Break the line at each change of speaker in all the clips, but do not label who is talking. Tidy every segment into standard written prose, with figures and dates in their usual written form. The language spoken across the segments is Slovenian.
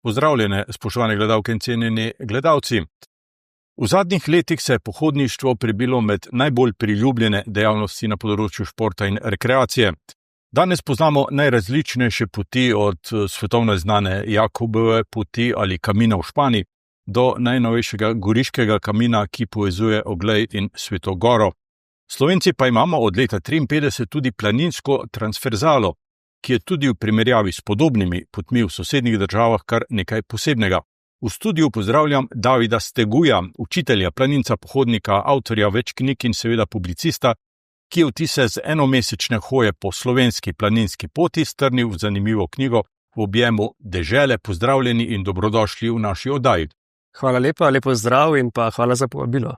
Pozdravljene, spoštovane gledalke in cenjeni gledalci. V zadnjih letih se je pohodništvo prebilo med najbolj priljubljene dejavnosti na področju športa in rekreacije. Danes poznamo najrazličnejše poti od svetovno znane Jakobove poti ali kamina v Španiji do najnovejšega goriškega kamina, ki povezuje Oglej in Sveto Goro. Slovenci pa imamo od leta 1953 tudi planinsko transverzalo, ki je tudi v primerjavi s podobnimi potmi v sosednjih državah kar nekaj posebnega. V studiu pozdravljam Davida Steguja, učitelja, planinca, pohodnika, avtorja več knjig in seveda publicista, ki je vtise z enomesečne hoje po slovenski planinski poti strnil v zanimivo knjigo V objemu dežele. Pozdravljeni in dobrodošli v naši oddaji.
Hvala lepa, lepo zdrav in pa hvala za povabilo.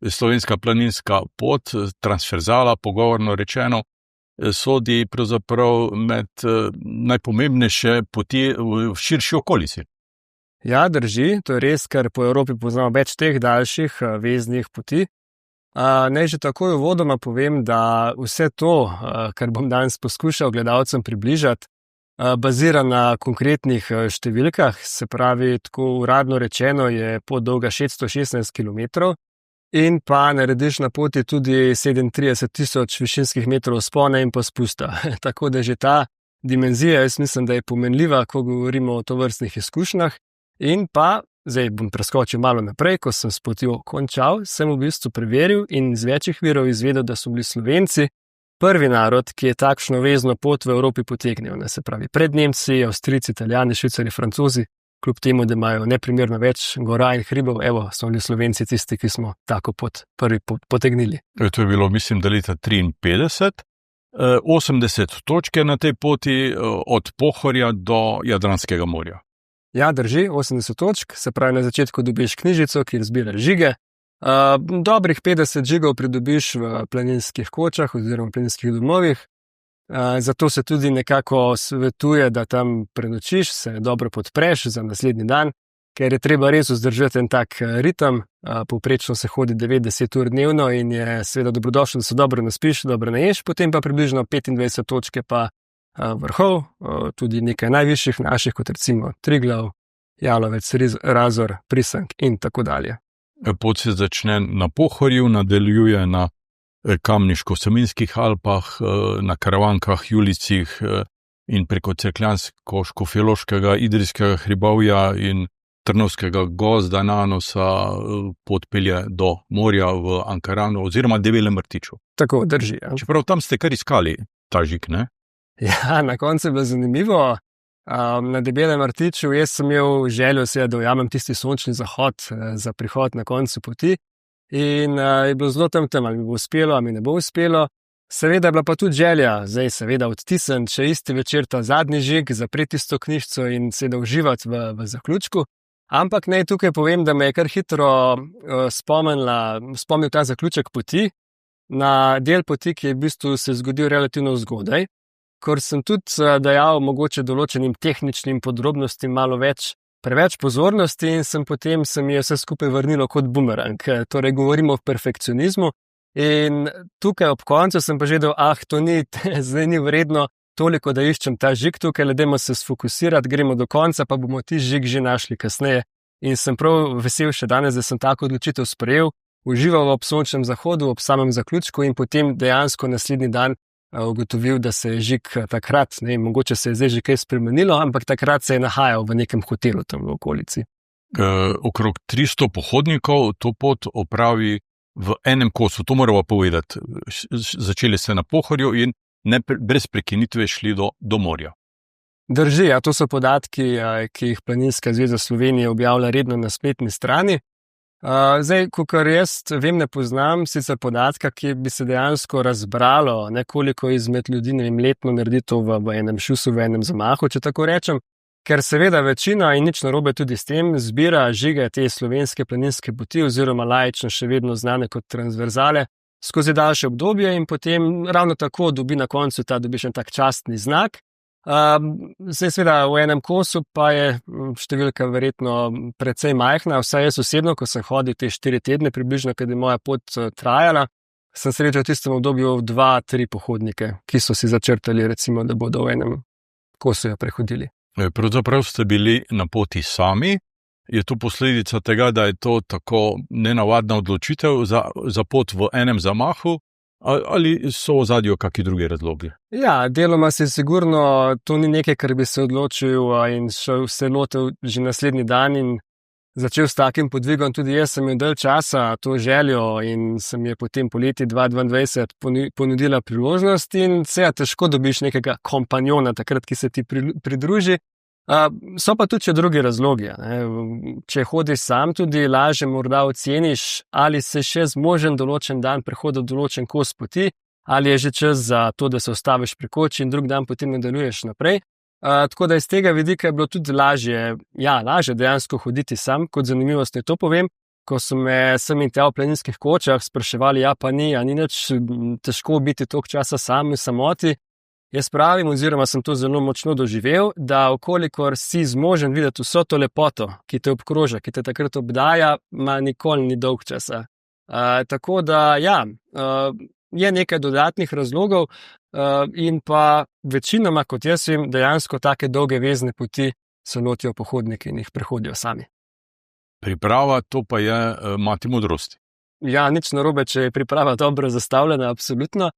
Slovenska planinska pot, transverzala, pogovorno rečeno, sodi pravzaprav med najpomembnejše poti v širši okolici.
Ja, drži, to je res, ker po Evropi poznamo več teh daljših veznih poti. Naj že takoj uvodoma povem, da vse to, kar bom danes poskušal gledalcem približati, bazira na konkretnih številkah, se pravi, tako uradno rečeno je pot dolga 616 km in pa narediš na poti tudi 37.000 višinskih metrov vzpona in pa spusta. Tako da že ta dimenzija, jaz mislim, da je pomenljiva, ko govorimo o tovrstnih izkušnjah. In pa, zdaj bom preskočil malo naprej, ko sem s potjo končal, sem v bistvu preveril in iz večjih virov izvedel, da so bili Slovenci prvi narod, ki je takšno vezno pot v Evropi potegnil. Se pravi, pred Nemci, Avstrijci, Italijani, Švicari, Francozi, kljub temu, da imajo neprimerno več gora in hribov, so bili Slovenci tisti, ki smo tako pot prvi potegnili.
To je bilo, mislim, da leta 1953, 80 točke na tej poti od Pohorja do Jadranskega morja.
Ja, drži, 80 točk, se pravi, na začetku dobiš knjižico, kjer zbiraš žige. Dobrih 50 žigov pridobiš v planinskih kočah oziroma planinskih domovih. Zato se tudi nekako svetuje, da tam prenočiš, se dobro podpreš za naslednji dan, ker je treba res vzdržati en tak ritem. Povprečno se hodi 90 ur dnevno in je seveda dobrodošlo, da se dobro naspiš, dobro naješ, potem pa približno 25 točke pa vrhov, tudi nekaj najvišjih naših, kot recimo Triglav, Jalovec, Razor, Prisank in tako dalje.
Pot se začne na Pohorju, nadaljuje na Kamniško-Savinjskih Alpah, na Karavankah, Julijcih in preko Cerkljansko-Škofjeloškega, Idrijskega hribovja in Trnovskega gozda Nanosa pot pelje do morja v Ankaranu oziroma Debelem Rtiču.
Tako, drži. Ja.
Čeprav tam ste kar iskali ta žig, ne?
Ja, na koncu je bilo zanimivo. Na Debelem Rtiču jaz sem imel željo, da ujamem tisti sončni zahod za prihod na koncu poti in je bilo zelo tam, ali mi bo uspelo, ali mi ne bo uspelo. Seveda je bila pa tudi želja, zdaj seveda odtisniti še isti večer ta zadnji žig, zapreti isto knjižico in seveda uživati v zaključku. Ampak naj tukaj povem, da me je kar hitro spomnil ta zaključek poti na del poti, ki je v bistvu se zgodil relativno zgodaj. Ker sem tudi dajal mogoče določenim tehničnim podrobnostim malo preveč pozornosti in potem se mi je vse skupaj vrnilo kot bumerang. Torej govorimo o perfekcionizmu in tukaj ob koncu sem pa že dal, to ni, zdaj ni vredno toliko, da iščem ta žig tukaj, dajmo se sfokusirati, gremo do konca, pa bomo ti žig že našli kasneje. In sem prav vesel še danes, da sem tako odločitev sprejel, užival ob sončnem zahodu, ob samem zaključku in potem dejansko naslednji dan ugotovil, da se je žig takrat, mogoče se je zdaj že kaj spremenilo, ampak takrat se je nahajal v nekem hotelu tam v okolici.
Okrog 300 pohodnikov to pot opravi v enem kosu, to moramo povedati. Začeli ste na Pohorju in brez prekinitve šli do morja.
Drži, ja, to so podatki, ki jih Planinska zveza Slovenije objavlja redno na spletni strani. Zdaj, kakor jaz vem, ne poznam sicer podatka, ki bi se dejansko razbralo nekoliko izmed ljudi, letno naredi to v enem šusu, v enem zamahu, če tako rečem, ker seveda večina in nič narobe tudi s tem zbira žige te slovenske planinske poti oziroma laično še vedno znane kot transverzale skozi daljše obdobje in potem ravno tako dobiš en tak častni znak. Zdaj seveda v enem kosu pa je številka verjetno precej majhna, vsaj jaz osebno, ko sem hodil te 4 tedne približno, kad je moja pot trajala, sem srečal v tistem obdobju 2-3 pohodnike, ki so si začrtali recimo, da bodo v enem kosu jo prehodili.
Pravzaprav ste bili na poti sami. Je to posledica tega, da je to tako nenavadna odločitev za pot v enem zamahu, ali so v ozadju kakšni drugi razlogi?
Ja, deloma se sigurno to ni nekaj, kar bi se odločil in šel se lotil že naslednji dan in začel s takim podvigom. Tudi jaz sem imel dalj časa to željo in sem je potem poleti 2022 ponudila priložnost in težko dobiš nekega kompanjona takrat, ki se ti pridruži. So pa tudi še drugi razlogi. Če hodiš sam, tudi lažje morda oceniš, ali se še zmožen določen dan prehoditi določen kos poti, ali je že čas za to, da se ustaviš pri koči in drug dan potem nadaljuješ naprej. Tako da iz tega vidika je bilo tudi lažje dejansko hoditi sam. Kot zanimivost ne to povem, ko so me sem in tja v planinskih kočah spraševali, pa ni nič težko biti toliko časa sam v samoti. Jaz pravim, oziroma sem to zelo močno doživel, da okolikor si zmožen videti vso to lepoto, ki te obkroža, ki te takrat obdaja, nikoli ni dolg časa. Tako da je nekaj dodatnih razlogov in pa večinoma, kot jaz vem, dejansko take dolge vezne poti se lotijo pohodniki in jih prehodijo sami.
Priprava, to pa je mati modrosti.
Ja, nič narobe, če je priprava dobro zastavljena, absolutno.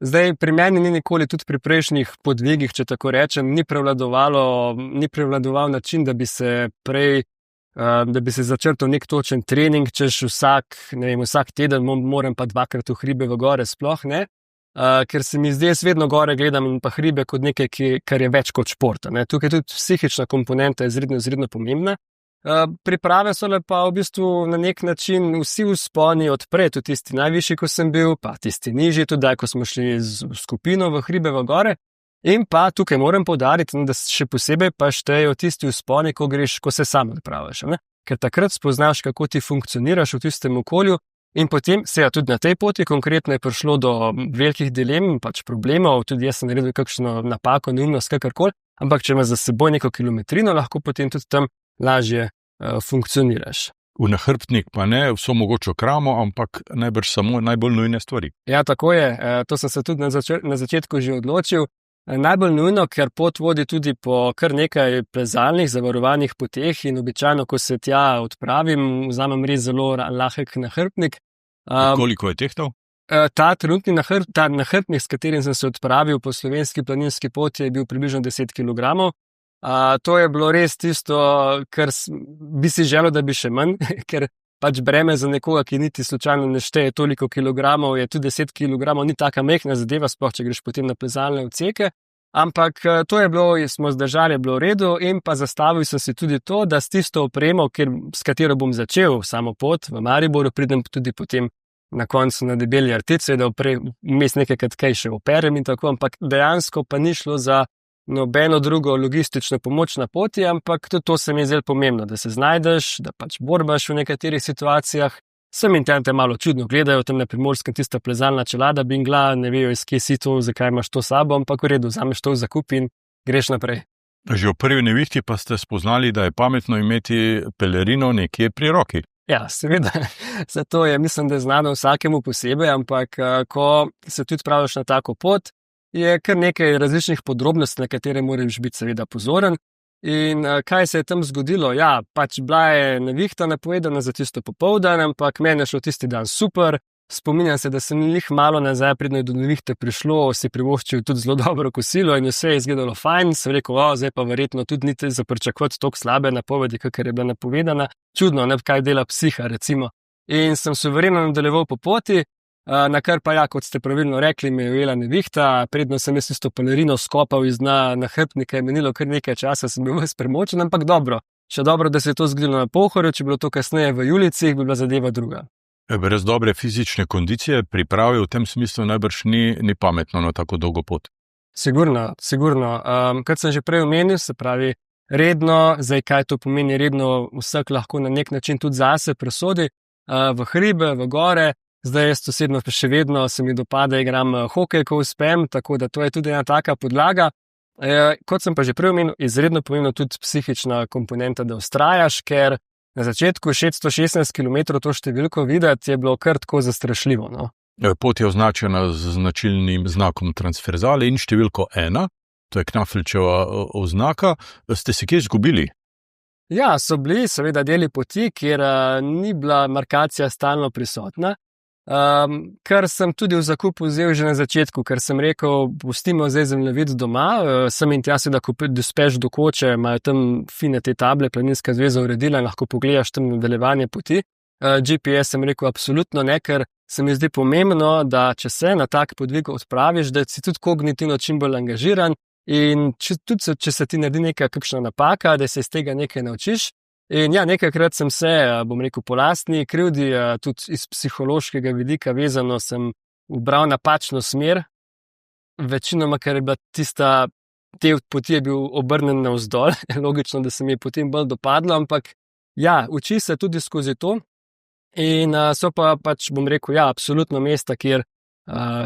Zdaj, pri meni ni nikoli tudi pri prejšnjih podvigih, če tako rečem, ni prevladoval način, da bi se začrtal nek točen trening, češ vsak teden moram pa 2-krat v hribe v gore, sploh ne. Ker se mi zdaj vedno gore gledam in pa hribe kot nekaj, kar je več kot šport. Tukaj tudi psihična komponenta je izredno pomembna. Priprave so le pa v bistvu na nek način vsi vzponi odprej, tudi tisti najvišji, ko sem bil, pa tisti nižji, tudi ko smo šli z skupino v hribe v gore. In pa tukaj moram poudariti, da še posebej pa štejejo tisti vzponi, ko se sam odpraviš. Ker takrat spoznaš, kako ti funkcioniraš v tistem okolju in potem tudi na tej poti konkretno je prišlo do velikih dilem in problemov, tudi jaz sem naredil kakšno napako, neumnost, kakorkoli, ampak če imaš za seboj neko kilometrino, lahko potem tudi tam lažje funkcioniraš.
V nahrbtnik pa ne vso mogočo kramo, ampak najbrž samo najbolj nujne stvari.
Ja, tako je. To sem se tudi na začetku že odločil. Najbolj nujno, ker pot vodi tudi po kar nekaj plezalnih, zavarovanih poteh in običajno, ko se tja odpravim, vzamem res zelo lahek nahrbtnik.
Koliko je tehtal?
Ta trenutni nahrbtnik, s katerim sem se odpravil po slovenski planinski poti, je bil približno 10 kg. To je bilo res tisto, kar bi si želel, da bi še manj, ker breme za nekoga, ki niti slučajno ne šteje toliko kilogramov, je tudi 10 kg, ni taka mehna zadeva, sploh če greš potem na plezalne odseke. Ampak to je bilo, smo zdržali, je bilo v redu in pa zastavil sem si tudi to, da s tisto opremo, s katero bom začel samo pot v Mariboru, pridem tudi potem na koncu na Debeli rtici, da vmes nekaj kaj še operem in tako, ampak dejansko pa ni šlo za nobeno drugo logistično pomoč na poti, ampak tudi to se mi je zelo pomembno, da se znajdeš, da borbaš v nekaterih situacijah. Sem in te malo čudno gledajo, tam na Primorskem tista plezalna čelada bingla, ne vejo, iz kje si to, zakaj imaš to sabo, ampak v redu, vzameš to v zakup in greš naprej.
Že v prvi nevihti pa ste spoznali, da je pametno imeti pelerino nekje pri roki.
Ja, seveda, zato je, mislim, da je znano vsakemu posebej, ampak ko se tudi praviš na tako pot, je kar nekaj različnih podrobnosti, na katere moraš biti seveda pozoren. In kaj se je tam zgodilo? Ja, bila je nevihta napovedana za tisto popoldan, ampak meni je šlo tisti dan super. Spominjam se, da sem jih malo nazaj, predno je do nevihte prišlo, si privoščil tudi zelo dobro kosilo in vse je izgledalo fajn. Sem rekel, zdaj pa verjetno tudi niti za pričakovati toliko slabe napovedi, kakor je bila napovedana. Čudno, kaj dela psiha, recimo. In sem suvereno nadaljeval po poti. Na kar pa kot ste pravilno rekli, me je ujela nevihta, predno sem jaz isto pelerino skopal iz nahrbtnika, je menilo kar nekaj časa, sem bil ves premočen, ampak dobro, še dobro, da se je to zgodilo na Pohorju, če bilo to kasneje v Julicih, bi bila zadeva druga.
Brez dobre fizične kondicije priprave v tem smislu najbrž ni pametno na tako dolgo pot.
Sigurno. Kot sem že prej omenil, se pravi redno, zdaj kaj to pomeni redno, vsak lahko na nek način tudi zase presodi, v hribe, v gore. Zdaj jaz osebno še vedno se mi dopada, igram hokej, ko uspem, tako da to je tudi ena taka podlaga. Kot sem pa že prej omenil, izredno pomembno tudi psihična komponenta, da vztrajaš, ker na začetku 616 km to številko videti je bilo kar tako zastrašljivo. No?
Pot je označena z značilnim znakom transverzale in številko 1. to je Knafelčeva oznaka. Ste se kje izgubili?
Ja, so bili seveda deli poti, kjer ni bila markacija stalno prisotna, kar sem tudi v zakupu vzel že na začetku, ker sem rekel, pustimo zdaj zemljevid doma, sem in tja seveda, ko dospeš do Koče, imajo tam fine te table, Planinska zveza uredila in lahko pogledaš tam nadaljevanje poti. GPS sem rekel absolutno ne, ker se mi zdi pomembno, da če se na tak podvig odpraviš, da si tudi kognitivno čim bolj angažiran in če se ti naredi neka kakšna napaka, da se iz tega nekaj naučiš. In ja, nekajkrat sem se, bom rekel, po lastni krivdi, tudi iz psihološkega vidika vezano, sem ubral napačno smer, večinoma, ker je bila del poti je bil obrnen navzdol, logično, da se mi je potem bolj dopadlo, ampak ja, uči se tudi skozi to. In so pa pač, bom rekel, ja, absolutno mesta, kjer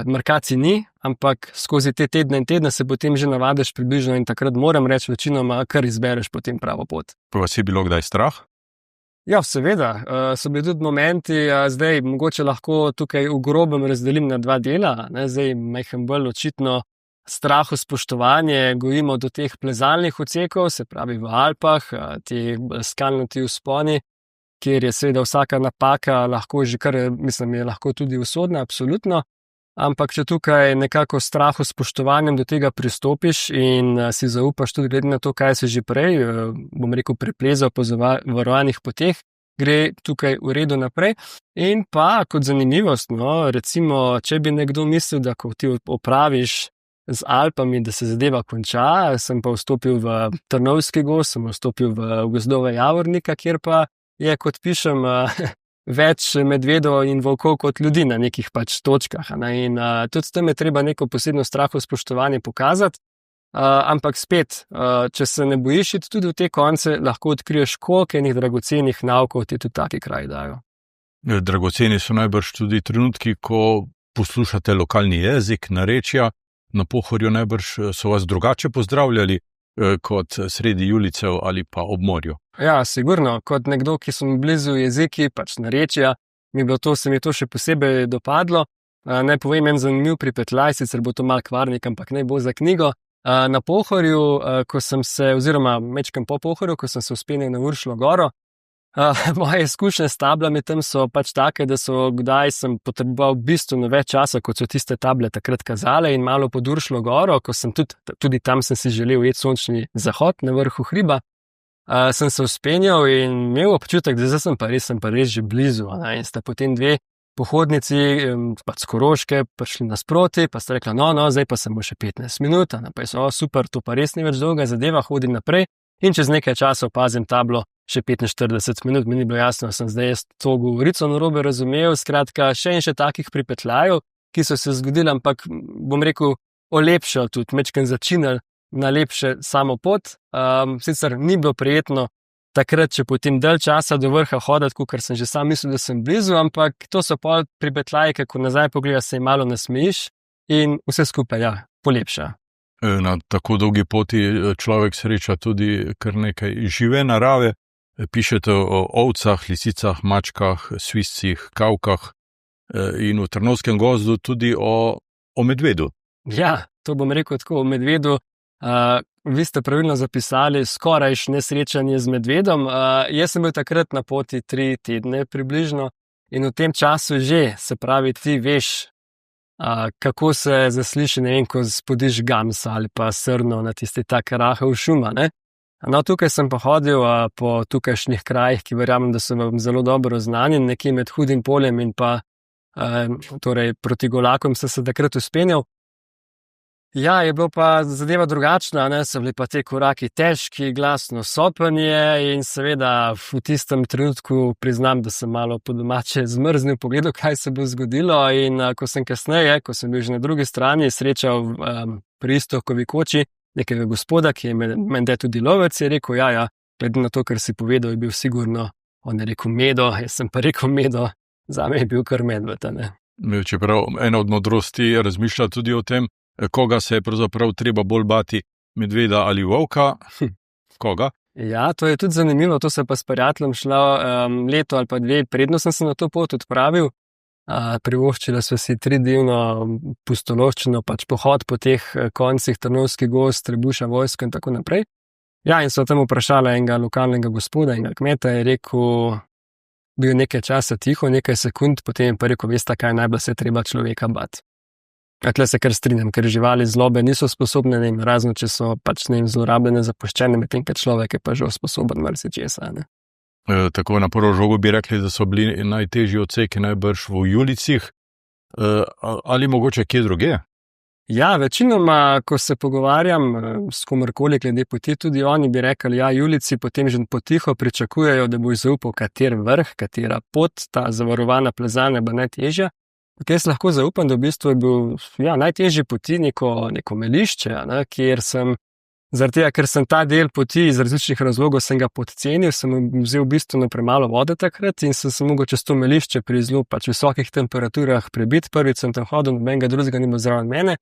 markacij ni, ampak skozi te tedne in tedne se potem že navadiš približno in takrat moram reči večinoma, kar izbereš potem pravo pot.
Pa vas je bilo kdaj strah?
Ja, seveda, so bili tudi momenti, zdaj mogoče lahko tukaj v grobem razdelim na dva dela, ne, zdaj majhen bolj očitno strahu spoštovanje gojimo do teh plezalnih odsekov, se pravi v Alpah, ti skalnati vzponi, kjer je seveda vsaka napaka lahko že kar, mislim, je lahko tudi usodna, absolutno. Ampak če tukaj nekako strahu spoštovanjem do tega pristopiš in si zaupaš tudi glede na to, kaj si že prej, bom rekel, preplezal po varovanih poteh, gre tukaj v redu naprej. In pa kot zanimivost, no, recimo, če bi nekdo mislil, da ko ti opraviš z Alpami, da se zadeva konča, sem pa vstopil v Trnovski gozd, sem vstopil v gozdove Javornika, kjer pa je, kot pišem, več medvedov in volkov kot ljudi na nekih pač točkah. Ne? In tudi tam je treba neko posebno strahu spoštovanje pokazati, ampak spet, če se ne bojiš iti tudi v te konce, lahko odkriješ, koliko enih dragocenih naukov ti tudi taki kraji dajo.
Dragoceni so najbrž tudi trenutki, ko poslušate lokalni jezik, narečja, na Pohorju najbrž so vas drugače pozdravljali kot sredi Julicev ali pa ob morju.
Ja, sigurno, kot nekdo, ki so mi blizu jeziki, pač narečja, se mi je to še posebej dopadlo. Naj povem en zanimiv pripetljaj, sicer bo to mal kvarnik, ampak naj bo za knjigo. Na Pohorju, ko sem se, oziroma mečkam po Pohorju, ko sem se vzpenil na Uršljo goro, moje izkušnje s tablami tam so pač take, da so kdaj sem potreboval bistveno več časa, kot so tiste table takrat kazale, in malo pod Uršljo goro, ko sem tudi tam sem si želel ujeti sončni zahod na vrhu hriba, sem se vzpenjal in imel občutek, da zdaj sem pa res že blizu. Ne? In sta potem dve pohodnici, pač s Koroške, prišli nasproti, pa sta rekla, no, zdaj pa samo še 15 minut, pa je super, to pa res ni več dolga zadeva, hodim naprej in čez nekaj časa opazim tablo še 45 minut, mi ni bilo jasno, sem zdaj to govorico narobe razumel, skratka, še in še takih pripetljajev, ki so se zgodili, ampak bom rekel, olepšal tudi, mečken začinal na lepše samo pot. Sicer ni bilo prijetno takrat, če potem dalj časa do vrha hoditi, ker sem že sam mislil, da sem blizu, ampak to so pol pripetljaji, kako nazaj pogledaš, se jim malo nasmejiš in vse skupaj, ja, polepša.
Na tako dolgi poti človek sreča tudi kar nekaj žive narave. Pišete o ovcah, lisicah, mačkah, svizcih, kavkah in v Trnovskem gozdu tudi o medvedu.
Ja, to bom rekel tako, o medvedu. Vi ste pravilno zapisali skorajš nesrečanje z medvedom. Jaz sem bil takrat na poti 3 tedne približno in v tem času že, se pravi, ti veš, kako se zasliši, ne vem, ko spodiš gamsa ali pa srno na tisti tak rahel šuma, ne? No, tukaj sem pa hodil po tukajšnjih krajih, ki verjamem, da so vam zelo dobro znani, nekje med Hudim poljem in pa torej proti Golakom sem se takrat vzpenjal. Ja, je bilo pa zadeva drugačna, ne, so bili pa te koraki težki, glasno sopanje in seveda v tistem trenutku priznam, da sem malo po domače zmrznil, pogledal, kaj se bo zgodilo in ko sem kasneje, ko sem bil že na drugi strani, srečal pri Iztokovi koči nekega gospoda, ki je menda tudi lovec, je rekel, ja, glede na to, kar si povedal, je bil sigurno, on je rekel medo, jaz sem pa rekel medo, zame je bil kar medved, ne.
Čeprav ena od modrosti razmišlja tudi o tem, koga se je pravzaprav treba bolj bati, medveda ali volka? Koga?
Ja, to je tudi zanimivo, to se pa s prijateljem šlo leto ali pa 2, predno sem se na to pot odpravil. Privoščila sva si 3-dnevno pustolovščino, pač pohod po teh koncih, Trnovski gozd, Trebuša vojska in tako naprej. Ja, in sva tam vprašala enega lokalnega gospoda, enega kmeta, je rekel, bil nekaj časa tiho, nekaj sekund, potem je pa rekel, veste, kaj najbolj se treba človeka bati. Tle se kar strinjam, ker živali zlobe niso sposobne, ne vem, razno, če so pač ne vem, zlorabljene, zapuščene, medtem ko človek je pa že sposoben marsičesa, ne.
Tako na prvo žogo bi rekli, da so bili najtežji odseki najbrž v Julicih, ali mogoče kje druge?
Ja, večinoma, ko se pogovarjam s komorkoli glede poti, tudi oni bi rekli, ja, Julici potem že potiho pričakujejo, da bo zaupal kater vrh, katera pot, ta zavarovana plezanja bo najtežja. Jaz lahko zaupam, da v bistvu je bil najtežji poti neko melišče, ne, kjer sem, zaradi tega, ker sem ta del poti iz različnih razlogov sem ga podcenil, sem vzel bistveno premalo vode takrat in sem se mogel čez to melišče pri zelo pač visokih temperaturah prebiti. Prvič sem tam hodil, nobenega drugega ni bilo zraven mene.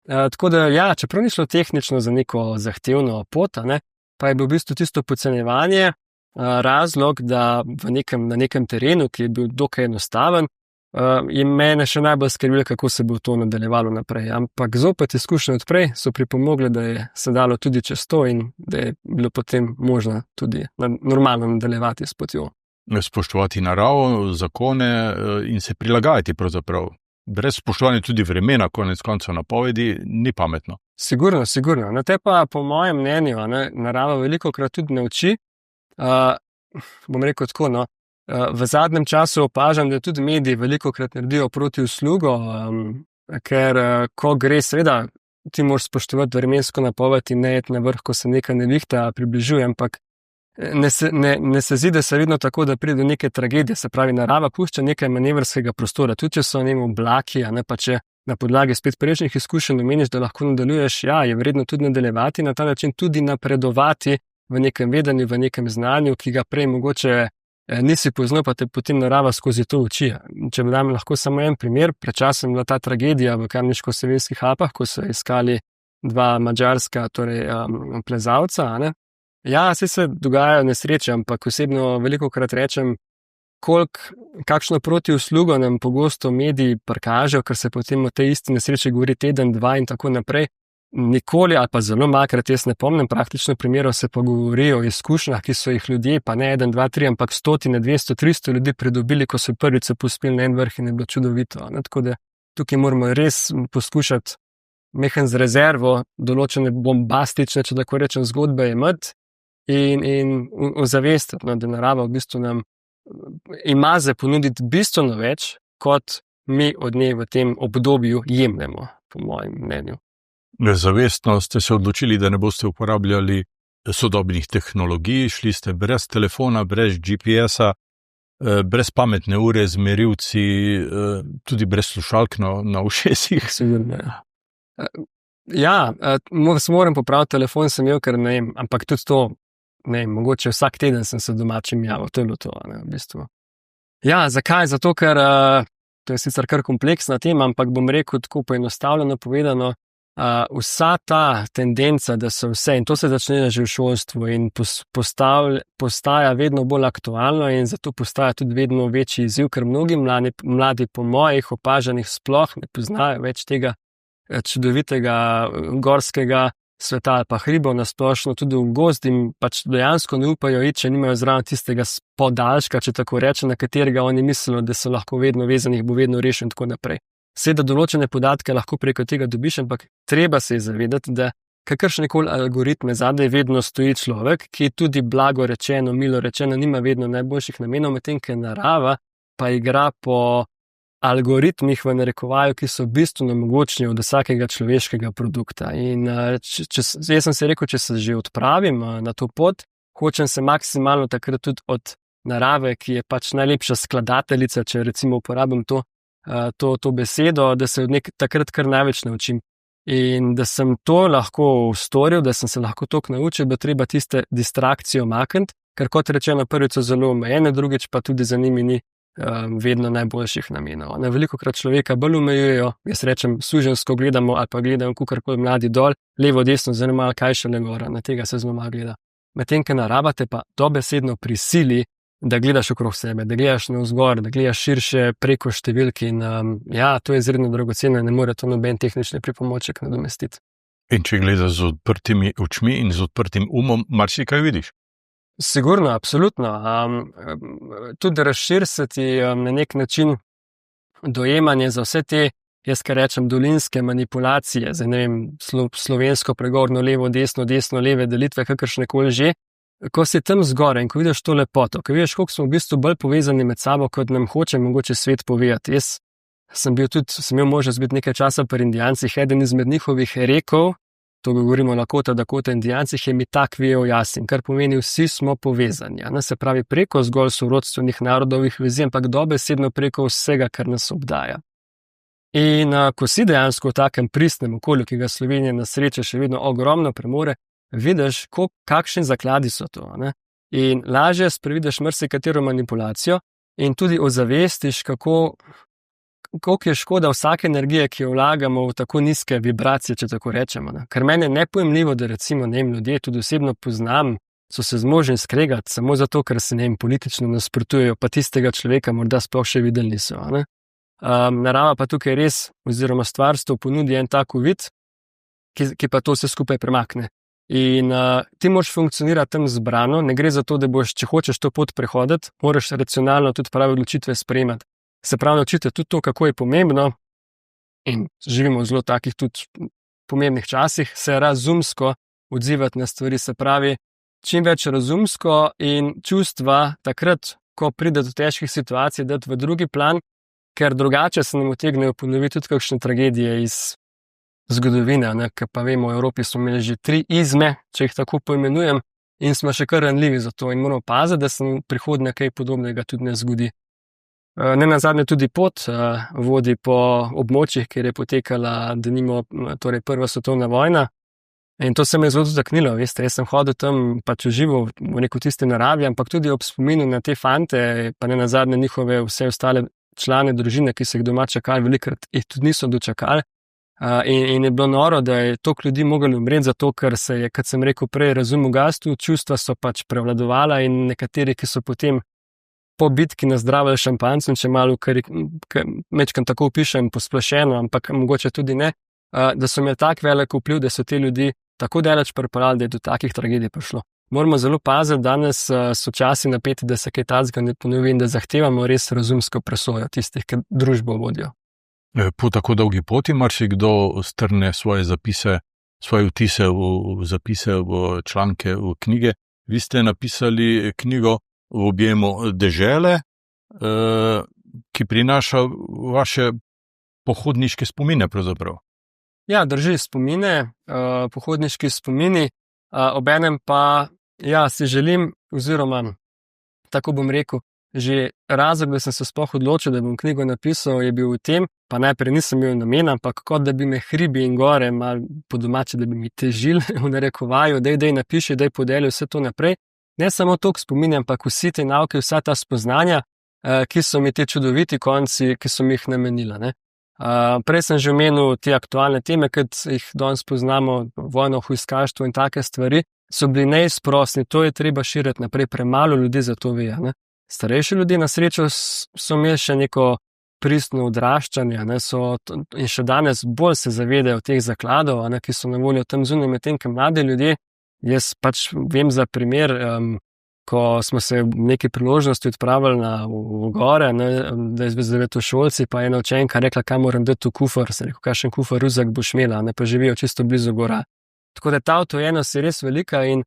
Tako da, ja, čeprav ni šlo tehnično za neko zahtevno pot, ne, pa je bil v bistvu tisto podcenjevanje razlog, da na nekem terenu, ki je bil dokaj enostaven, je mene še najbolj skrbilo, kako se bo to nadaljevalo naprej. Ampak zopet izkušnje odprej so pripomogli, da je se dalo tudi čez to in da je bilo potem možno tudi normalno nadaljevati s potjo.
Spoštovati naravo, zakone in se prilagajati pravzaprav. Brez spoštovanja tudi vremena, konec koncev napovedi, ni pametno.
Sigurno. No, te pa po mojem mnenju, narava velikokrat tudi nauči. Bom rekel tako, no. V zadnjem času opažam, da tudi mediji velikokrat naredijo protiuslugo, ker ko gre, seveda, ti moraš spoštovati vremensko napoved in ne iti na vrh, ko se neka nevihta približuje, ampak ne se zdi, da se vedno tako, da pride do neke tragedije, se pravi, narava pušča nekaj manevrskega prostora, tudi če so oblaki, pa če na podlagi spet prejšnjih izkušenj omeniš, da lahko nadaljuješ, je vredno tudi nadaljevati, na ta način tudi napredovati v nekem vedenju, v nekem znanju, ki ga prej mogoče nisi poznal, pa te potem narava skozi to uči. Če bi dam lahko samo en primer, pred časom bila ta tragedija v Kamniško-Savinjskih Alpah, ko so iskali dva madžarska, torej plezalca, ne. Ja, se dogajajo nesreče, ampak osebno velikokrat rečem, kakšno protiuslugo nam pogosto mediji prikažejo, ker se potem o tej isti nesreči govori teden, dva in tako naprej. Nikoli ali pa zelo malkrat, jaz ne pomnim praktično primerov, se pa govori o izkušnjah, ki so jih ljudje, pa ne 1, 2, 3, ampak 100, 200, 300 ljudi pridobili, ko so prvič se povzpeli na en vrh in je bilo čudovito. Tako da tukaj moramo res poskušati mehen z rezervo, določene bombastične, če tako rečem, zgodbe imeti in ozavestiti, da narava v bistvu nam ima za ponuditi bistveno več, kot mi od nje v tem obdobju jemljemo, po mojem mnenju.
Zavestno ste se odločili, da ne boste uporabljali sodobnih tehnologij, šli ste brez telefona, brez GPS-a, brez pametne ure z merilci, tudi brez slušalk na ušesih.
Ja, moram popraviti, telefon sem imel, ker ne vem, ampak tudi to, ne vem, mogoče vsak teden sem se domačim javil, to je bilo to, v bistvu. Ja, zakaj? Zato, ker to je sicer kar kompleksna tema, ampak bom rekel tako poenostavljeno povedano, vsa ta tendenca, da so vse, in to se začne že v šolstvu in postaja vedno bolj aktualno in zato postaja tudi vedno večji izziv, ker mnogi mladi po mojih opažanjih sploh ne poznajo več tega čudovitega gorskega sveta ali pa hribov nasplošno, tudi v gozd in pač dejansko ne upajo iti, če nimajo zraven tistega podaljška, če tako rečem, na katerega oni mislijo, da so lahko vedno vezanih, bo vedno rešen in tako naprej. Seveda določene podatke lahko preko tega dobiš, ampak treba se je zavedati, da kakršnekoli algoritme zadaj vedno stoji človek, ki tudi blago rečeno, milo rečeno, nima vedno najboljših namenov, medtem ko narava pa igra po algoritmih v narekovaju, ki so bistveno mogočni od vsakega človeškega produkta. In jaz sem si rekel, če se že odpravim na to pot, hočem se maksimalno takrat tudi od narave, ki je pač najlepša skladateljica, če recimo uporabim to besedo, da se od takrat kar največ naučim. In da sem to lahko storil, da sem se lahko toliko naučil, da treba tiste distrakcije omakniti, ker kot rečeno, prvič so zelo omejene, drugič pa tudi za njimi ni vedno najboljših namenov. Velikokrat človeka bolj omejujejo, jaz rečem, suženjsko gledamo ali pa gledamo kakorkoli mladi dol, levo, desno, zelo malo kaj šele gora, na tega se zelo malo gleda. Medtem ko narava te pa dobesedno prisili, da gledaš okrog sebe, da gledaš navzgor, da gledaš širše preko številk in to je izredno dragoceno, ne more to noben tehnični pripomoček nadomestiti.
In če gledaš z odprtimi očmi in z odprtim umom, marsikaj vidiš.
Sigurno, absolutno. Tudi razširsati na nek način dojemanje za vse te, jaz kar rečem, dolinske manipulacije, za ne vem, slovensko pregorno levo, desno, leve delitve, kakršne koli že. Ko si tam zgoraj in ko vidiš to lepoto, ko vidiš, koliko smo v bistvu bolj povezani med sabo, kot nam hoče mogoče svet povedati. Jaz sem imel možnost biti nekaj časa pri Indijancih, eden izmed njihovih rekov, to govorimo Lakota, Dakota, Indijancih, je mi tak vejo jasen, kar pomeni, vsi smo povezani. Se pravi, preko zgolj sorodstvenih narodovih vezi, ampak dobesedno preko vsega, kar nas obdaja. In ko si dejansko v takem pristnem okolju, ki ga Slovenija na srečo še vedno ogromno premore, vidiš, kakšni zakladi so to. Ne? In lažje sprevidiš marsikatero manipulacijo in tudi ozavestiš, koliko je škoda vsake energije, ki jo vlagamo v tako nizke vibracije, če tako rečemo. Ne? Ker meni je nepojemljivo, da recimo ljudje, tudi osebno poznam, so se zmožni skregati samo zato, ker se politično nasprotujejo, pa tistega človeka morda sploh še videli niso. Ne? Narava pa tukaj res, oziroma stvarstvo ponudi en tak uvid, ki pa to vse skupaj premakne. In ti moraš funkcionirati tam zbrano, ne gre za to, da boš, če hočeš to pot prehoditi, moraš racionalno tudi prave odločitve sprejemati. Se pravi, naučite tudi to, kako je pomembno, in živimo v zelo takih tudi pomembnih časih, se razumsko odzivati na stvari, se pravi, čim več razumsko in čustva takrat, ko pride do težkih situacij, dati v drugi plan, ker drugače se nam utegnejo ponoviti tudi kakšne tragedije iz zgodovine, ker pa vemo, v Evropi smo imeli že 3 izme, če jih tako poimenujem, in smo še kar ranljivi za to in moramo paziti, da se nam prihodnje kaj podobnega tudi ne zgodi. Nenazadnje tudi pot vodi po območjih, kjer je potekala denimo Prva svetovna vojna. In to se me je zelo dotaknilo, veste, jaz sem hodil tam pač užival v tisti naravi, ampak tudi ob spominu na te fante, pa nenazadnje njihove vse ostale člane družine, ki so jih doma čakali, velikrat jih tudi niso dočakali. In je bilo noro, da je toliko ljudi mogli umreti zato, ker se je, kot sem rekel prej, razum ugasnil, čustva so pač prevladovala in nekateri, ki so potem po bitki nazdravili šampanjcem, če malo, ker mečkam tako opišem posplošeno, ampak mogoče tudi ne, da so imeli tak velik vpliv, da so te ljudi tako daleč pripeljali, da je do takih tragedij prišlo. Moramo zelo paziti, danes so časi napeti, da se kaj takega ne ponovi in da zahtevamo res razumsko presojo tistih, ki družbo vodijo.
Po tako dolgi poti marsikdo strne svoje zapise, svoje vtise v zapise, v članke, v knjige. Vi ste napisali knjigo v objemu dežele, ki prinaša vaše pohodniške spomine pravzaprav.
Ja, drži spomine, pohodniški spomini, obenem pa si želim, oziroma tako bom rekel, že razlog, da sem se sploh odločil, da bom knjigo napisal, je bil v tem, pa najprej nisem imel namena, ampak kot da bi me hribi in gore, malo po domače, da bi mi težili v narekovaju, daj napiši, daj podeli vse to naprej. Ne samo toliko spominjam, ampak vsi te nauke, vsa ta spoznanja, ki so mi te čudoviti konci, ki so mi jih namenila. Ne? Prej sem že omenil te aktualne teme, kot jih danes poznamo, vojno, hujskaštvo in take stvari, so bili neizprosni, to je treba širiti naprej, premalo ljudi za to vejo. Ne? Starejši ljudje na srečo so imeli še neko pristno odraščanje, in še danes bolj se zavedajo teh zakladov, ki so na voljo tam zunaj, medtem ko mladi ljudje. Jaz pač vem za primer, ko smo se v neki priložnosti odpravili v gore, da je z devetošolci, pa ena učenka rekla, kaj moram dati v kufer, sem rekel, kakšen kufer ruzak boš imela, pa živijo čisto blizu gora. Tako da ta avtojenost je res velika in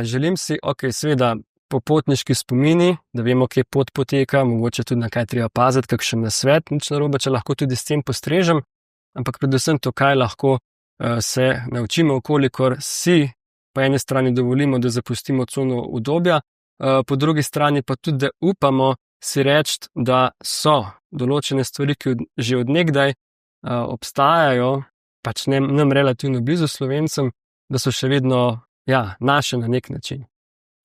želim si, seveda, popotniški spomini, da vemo, kje pot poteka, mogoče tudi na kaj treba paziti, kakšen nasvet, nič narobe, če lahko tudi s tem postrežem, ampak predvsem to, kaj lahko se naučimo, kolikor si po eni strani dovolimo, da zapustimo cono udobja, po drugi strani pa tudi, da upamo si reči, da so določene stvari, ki že od nekdaj obstajajo, pač nam relativno blizu Slovencem, da so še vedno naše na nek način.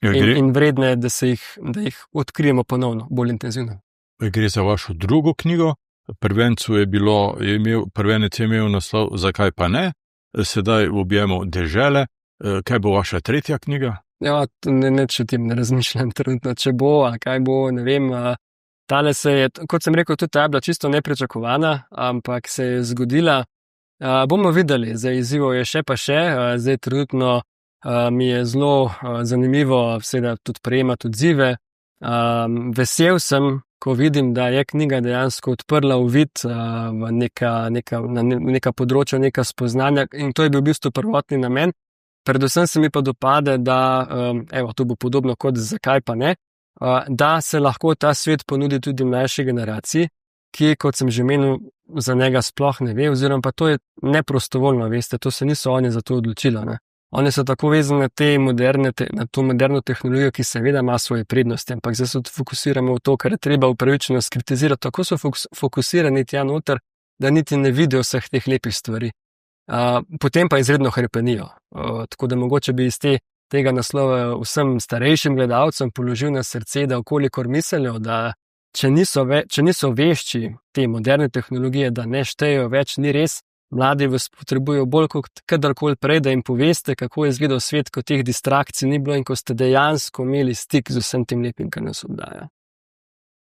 In vredne, da jih odkrijemo ponovno, bolj intenzivno.
Gre za vašo drugo knjigo. Prvenec je imel naslov Zakaj pa ne? Sedaj v objemu dežele. Kaj bo vaša tretja knjiga?
Ja, ne čutim, ne razmišljam trenutno, če bo, ali kaj bo, ne vem. Tale se je, kot sem rekel, tudi ta je bila čisto nepričakovana, ampak se je zgodila. Bomo videli, zdaj izzivov je še pa še, zdaj trenutno mi je zelo zanimivo seveda tudi prejemati odzive. Vesel sem, ko vidim, da je knjiga dejansko odprla uvid v neka področja, neka spoznanja, in to je bil v bistvu prvotni namen. Predvsem se mi pa dopade, da, to bo podobno kot zakaj pa ne, da se lahko ta svet ponudi tudi mlajši generaciji, ki, kot sem že menil, za njega sploh ne ve, oziroma pa to je neprostovoljno, veste, to se niso oni za to odločili, ne. Oni so tako vezani na to moderno tehnologijo, ki seveda ima svoje prednosti, ampak zdaj se fokusiramo v to, kar je treba upravičeno skritizirati. Tako so fokusirani tja noter, da niti ne vidijo vseh teh lepih stvari. Potem pa izredno hrepenijo. Tako da mogoče bi iz tega naslova vsem starejšim gledalcem položil na srce, da okolikor mislijo, da če niso vešči te moderne tehnologije, da ne štejejo več, ni res. Mladi vas potrebujejo bolj kot kadarkoli prej, da jim poveste, kako je izgledal svet, ko teh distrakcij ni bilo in ko ste dejansko imeli stik z vsem tem lepim, kar nas obdaja.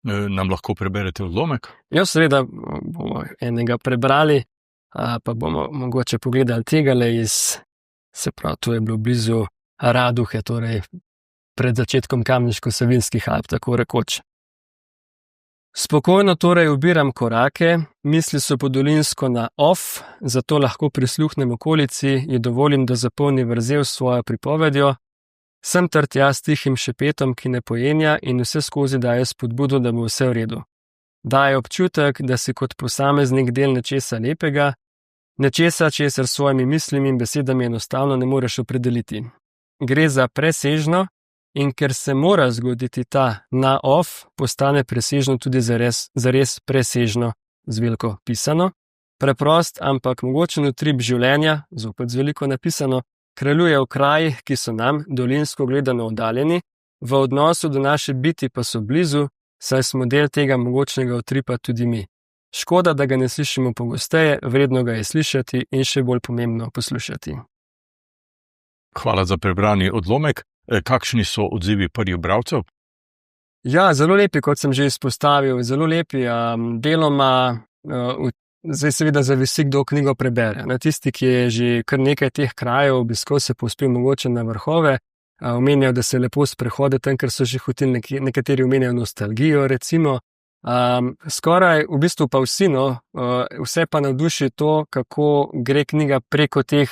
Nam lahko preberete odlomek?
Ja, seveda bomo enega prebrali, pa bomo mogoče pogledali tegale se pravi, to je bilo blizu Raduhe, torej pred začetkom Kamniško-Savinjskih Alp, tako rekoč. Spokojno torej ubiram korake, misli so podolinsko na off, zato lahko prisluhnem okolici, ji dovolim, da zapolni vrzel s svojo pripovedjo. Sem ter tja s tihim šepetom, ki ne pojenja in vse skozi daje spodbudo, da bo vse v redu. Daje občutek, da si kot posameznik del nečesa lepega, nečesa, česar s svojimi mislimi in besedami enostavno ne moreš opredeliti. Gre za presežno, in ker se mora zgoditi ta na-off, postane presežno tudi zares presežno, z veliko pisano. Preprost, ampak mogočen utrip življenja, zopet z veliko napisano, kraljuje v krajih, ki so nam, dolinsko gledano oddaljeni, v odnosu do naše biti pa so blizu, saj smo del tega mogočnega utripa tudi mi. Škoda, da ga ne slišimo pogosteje, vredno ga je slišati in še bolj pomembno poslušati.
Hvala za prebrani odlomek. Kakšni so odzivi prvih bralcev?
Ja, zelo lepi, kot sem že izpostavil, zelo lepi. Deloma, zdaj seveda zavisi, kdo knjigo prebere. Tisti, ki je že kar nekaj teh krajev obiskal, se povzpel mogoče na vrhove, omenjajo, da se lepo sprehode tam, ker so že hoteli, nekateri omenjajo nostalgijo, recimo. Skoraj v bistvu pa vsi, vse pa navduši to, kako gre knjiga preko teh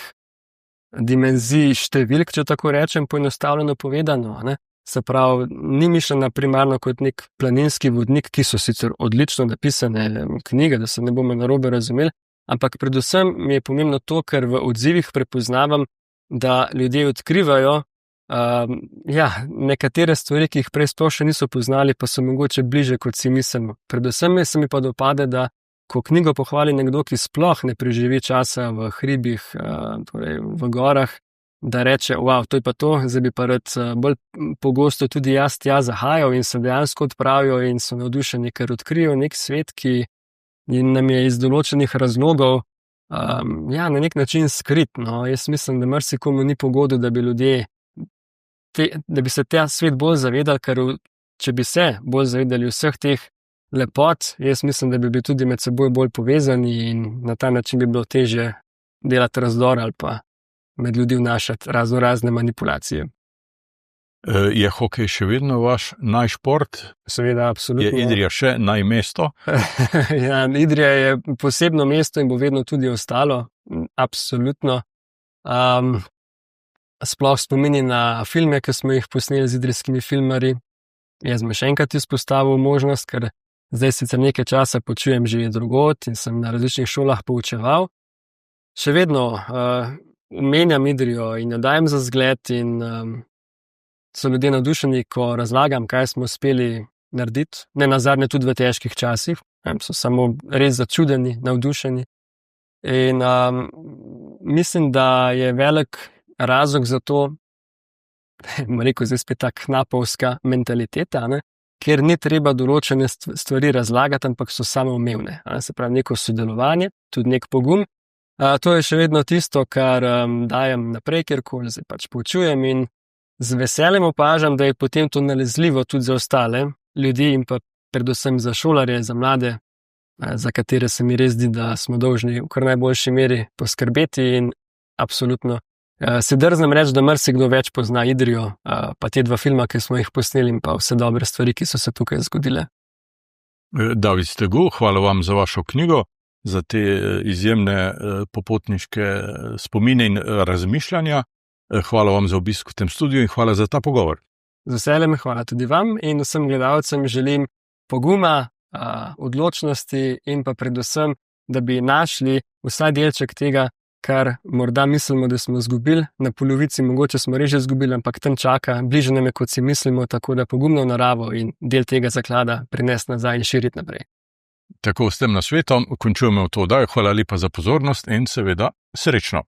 dimenzij številk, če tako rečem, poenostavljeno povedano, ne. Se pravi, ni mišljena primarno kot nek planinski vodnik, ki so sicer odlično napisane knjige, da se ne bomo narobe razumeli, ampak predvsem mi je pomembno to, ker v odzivih prepoznavam, da ljudje odkrivajo nekatere stvari, ki jih prej sploh še niso poznali, pa so mogoče bliže, kot si mislimo. Predvsem se mi pa dopade, da ko knjigo pohvali nekdo, ki sploh ne preživi časa v hribih, torej v gorah, da reče, wow, to je pa to, zdaj bi pa rad bolj pogosto tudi jaz tja zahajal in se dejansko odpravijo in so navdušeni, ker odkrijo nek svet, ki nam je iz določenih razlogov na nek način skrit. Jaz mislim, da marsikomu ni pogodu, da bi ljudje, da bi se ta svet bolj zavedali, ker če bi se bolj zavedali vseh teh lepot, jaz mislim, da bi bili tudi med seboj bolj povezani in na ta način bi bilo težje delati razdor ali pa med ljudi vnašati razne manipulacije.
Je hokej še vedno vaš najšport?
Seveda, absolutno.
Je Idrija še najmesto?
Ja, Idrija je posebno mesto in bo vedno tudi ostalo, absolutno. Sploh spomini na filme, ki smo jih posneli z idrijskimi filmarji. Jaz me še enkrat izpostavil možnost, ker zdaj sicer nekaj časa počujem že drugod in sem na različnih šolah poučeval. Še vedno omenjam Idrijo in jo dajem za zgled in so ljudje navdušeni, ko razlagam, kaj smo uspeli narediti. Ne nazadnje tudi v težkih časih, so samo res začudeni, navdušeni. In mislim, da je velik razlog za to, rekel zdaj spet ta knapovska mentaliteta, ker ni treba določene stvari razlagati, ampak so samoumevne. Se pravi, neko sodelovanje, tudi nek pogum. To je še vedno tisto, kar dajem naprej, kjerkoli zdaj pač poučujem in z veseljem opažam, da je potem to nalezljivo tudi za ostale ljudi in pa predvsem za šolarje, za mlade, za katere se mi res zdi, da smo dolžni v kar najboljši meri poskrbeti in absolutno se drznem reči, da marsikdo več pozna Idrijo, pa te 2 filma, ki smo jih posneli in pa vse dobre stvari, ki so se tukaj zgodile.
David Stegu, hvala vam za vašo knjigo, za te izjemne popotniške spomine in razmišljanja. Hvala vam za obisk v tem studiu in hvala za ta pogovor.
Z veseljem, hvala tudi vam in vsem gledalcem želim poguma, odločnosti in pa predvsem, da bi našli vsaj delček tega, kar morda mislimo, da smo izgubili, na polovici mogoče smo res že izgubili, ampak tam čaka, bliže nam je, kot si mislimo, tako da pogumno v naravo in del tega zaklada prinesti nazaj in širiti naprej.
Tako s tem nasvetom končujemo to oddajo. Hvala lepa za pozornost in seveda srečno.